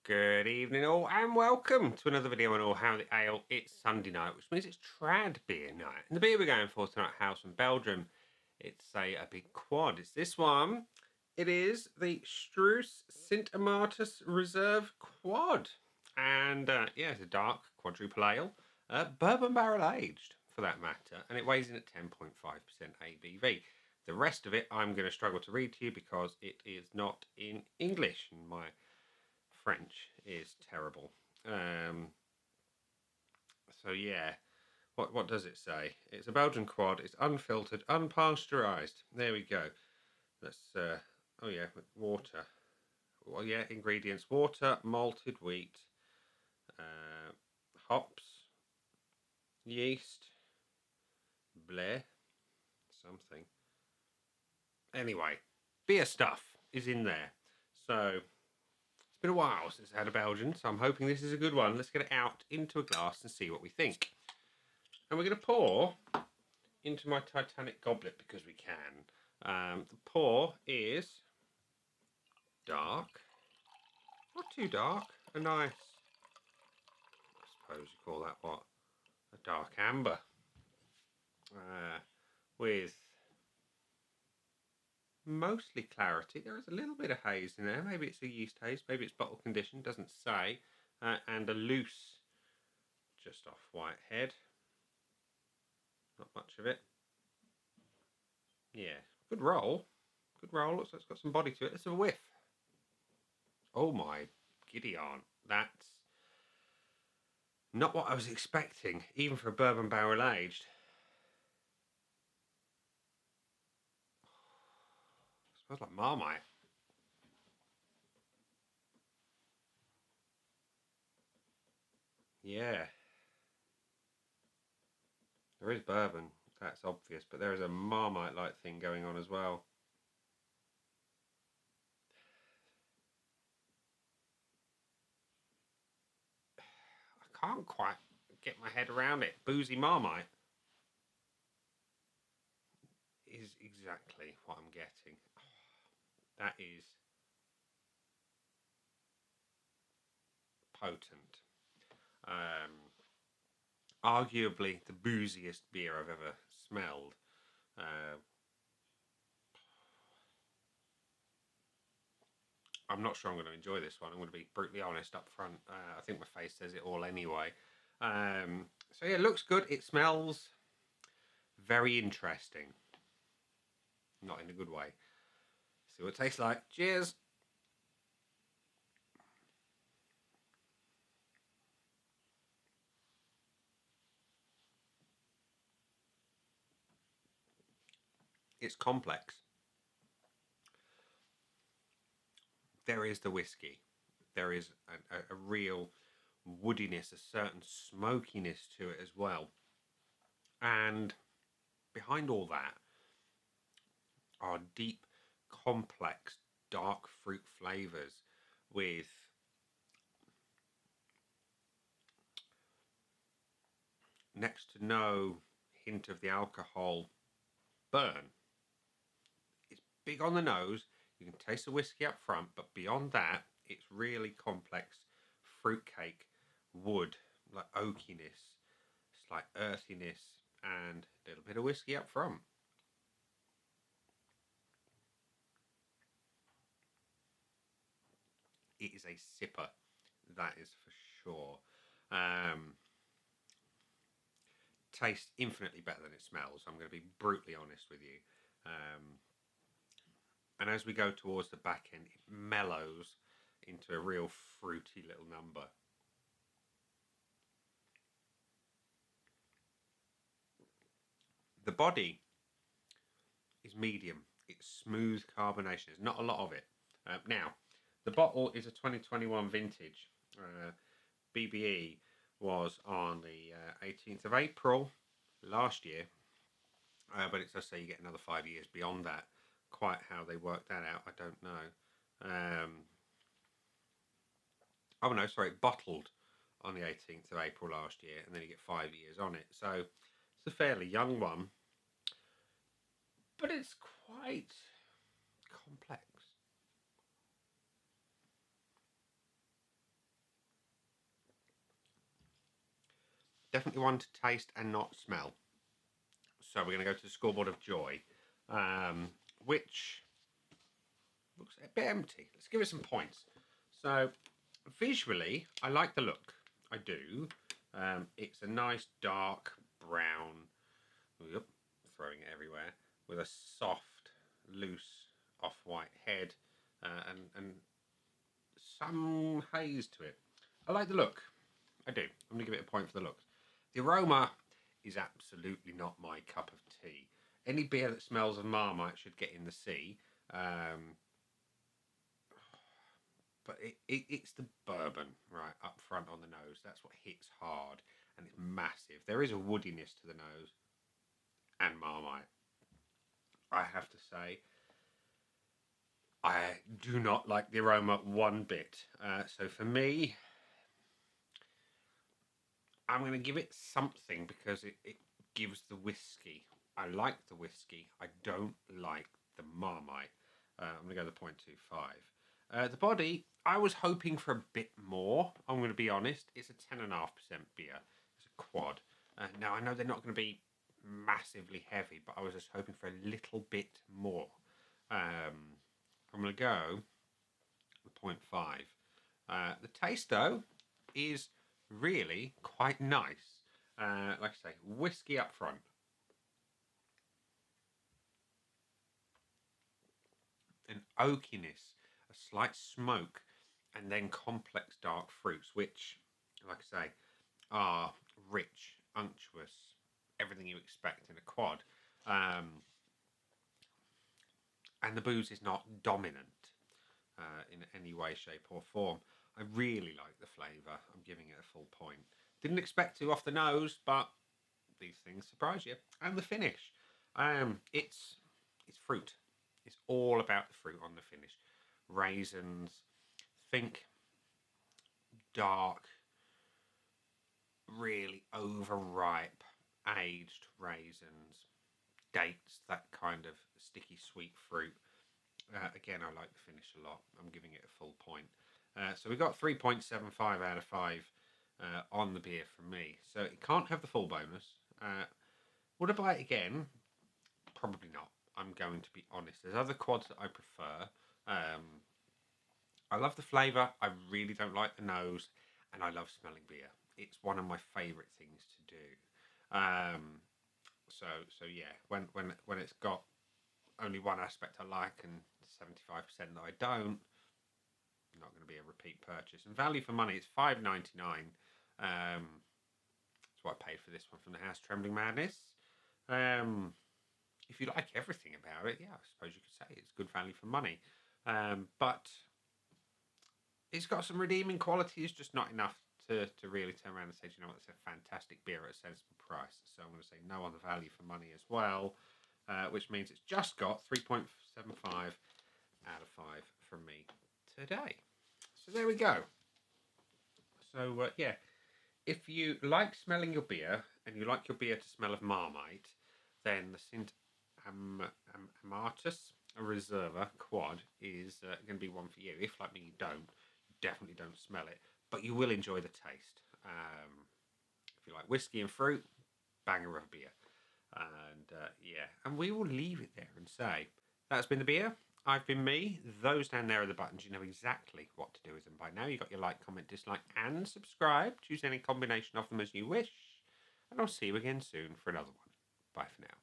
Good evening, all, and welcome to another video on All How the Ale. It's Sunday night, which means it's trad beer night. And the beer we're going for tonight, house from Belgium, it's a big quad. It's this one. It is the Struise Sint Amatus Reserva quad. And yeah, it's a dark quadruple ale, bourbon barrel aged for that matter, and it weighs in at 10.5% ABV. The rest of it I'm going to struggle to read to you because it is not in English, and my French is terrible. So yeah, what does it say? It's a Belgian quad. It's unfiltered, unpasteurized. There we go. Let's oh yeah, water. Well, yeah, ingredients: water, malted wheat, hops, yeast, blé, something. Anyway, beer stuff is in there. So it's been a while since I had a Belgian, so I'm hoping this is a good one. Let's get it out into a glass and see what we think. And we're going to pour into my Titanic goblet because we can. The pour is dark. Not too dark. A nice, I suppose you call that what? A dark amber. With mostly clarity. There is a little bit of haze in there. Maybe it's a yeast haze. Maybe it's bottle conditioned. Doesn't say. And a loose, just off white head. Not much of it. Yeah, good roll. Good roll. Looks like it's got some body to it. Let's have a whiff. Oh my giddy aunt. That's not what I was expecting, even for a bourbon barrel aged. Smells like Marmite. Yeah. There is bourbon, that's obvious, but there is a Marmite-like thing going on as well. I can't quite get my head around it. Boozy Marmite is exactly what I'm getting. That is potent. Arguably the booziest beer I've ever smelled. I'm not sure I'm going to enjoy this one. I'm going to be brutally honest up front. I think my face says it all anyway. So yeah, it looks good. It smells very interesting. Not in a good way. See what it tastes like. Cheers. It's complex. There is the whiskey. There is a real woodiness, a certain smokiness to it as well. And behind all that are deep, complex, dark fruit flavours with next to no hint of the alcohol burn. It's big on the nose. You can taste the whiskey up front, but beyond that, it's really complex fruitcake, wood, like oakiness, slight earthiness, and a little bit of whiskey up front. It is a sipper, that is for sure. Tastes infinitely better than it smells. I'm going to be brutally honest with you. And as we go towards the back end, it mellows into a real fruity little number. The body is medium. It's smooth carbonation. There's not a lot of it. Now, the bottle is a 2021 vintage. BBE was on the 18th of April last year. But it's, I say, you get another 5 years beyond that. Quite how they worked that out, I don't know. Oh no, sorry, bottled on the 18th of April last year, and then you get 5 years on it. So it's a fairly young one, but it's quite complex. definitely one to taste and not smell. So we're going to go to the scoreboard of joy, which looks a bit empty. Let's give it some points. So visually, I like the look. I do. It's a nice dark brown. Yep, throwing it everywhere with a soft, loose, off-white head and some haze to it. I like the look. I do. I'm going to give it a point for the look. The aroma is absolutely not my cup of tea. Any beer that smells of Marmite should get in the sea. But it's the bourbon, right, up front on the nose. That's what hits hard, and it's massive. There is a woodiness to the nose, and Marmite. I have to say, I do not like the aroma one bit. So for me, I'm going to give it something because it gives the whiskey. I like the whiskey. I don't like the Marmite. I'm going to go to 0.25. The body, I was hoping for a bit more. I'm going to be honest. It's a 10.5% beer. It's a quad. Now, I know they're not going to be massively heavy, but I was just hoping for a little bit more. I'm going to go with 0.5. The taste, though, is really quite nice. Like I say, whiskey up front. An oakiness, a slight smoke, and then complex dark fruits, which, like I say, are rich, unctuous, everything you expect in a quad. And the booze is not dominant in any way, shape, or form. I really like the flavour. I'm giving it a full point. Didn't expect to off the nose, but these things surprise you. And the finish. It's fruit. It's all about the fruit on the finish. Raisins. Think dark, really overripe, aged raisins. Dates, that kind of sticky sweet fruit. Again, I like the finish a lot. I'm giving it a full point. So we got 3.75 out of 5 on the beer from me. So it can't have the full bonus. Would I buy it again? Probably not. I'm going to be honest. There's other quads that I prefer. I love the flavour. I really don't like the nose. And I love smelling beer. It's one of my favourite things to do. So yeah, when it's got only one aspect I like and 75% that I don't, not going to be a repeat purchase. And value for money, it's $5.99. That's what I paid for this one from the house, Trembling Madness. If you like everything about it, yeah, I suppose you could say it's good value for money. But it's got some redeeming qualities, just not enough to really turn around and say, you know what, it's a fantastic beer at a sensible price. So I'm going to say no on the value for money as well, which means it's just got 3.75 out of 5 from me today. So there we go. So yeah, if you like smelling your beer and you like your beer to smell of Marmite, then the Sint Amatus Reserva quad is going to be one for you. If, like me, you definitely don't smell it, but you will enjoy the taste. If you like whiskey and fruit, banger of a beer. And yeah, and we will leave it there and say, that's been the beer. I've been me. Those down there are the buttons. You know exactly what to do with them by now. You've got your like, comment, dislike, and subscribe. Choose any combination of them as you wish. And I'll see you again soon for another one. Bye for now.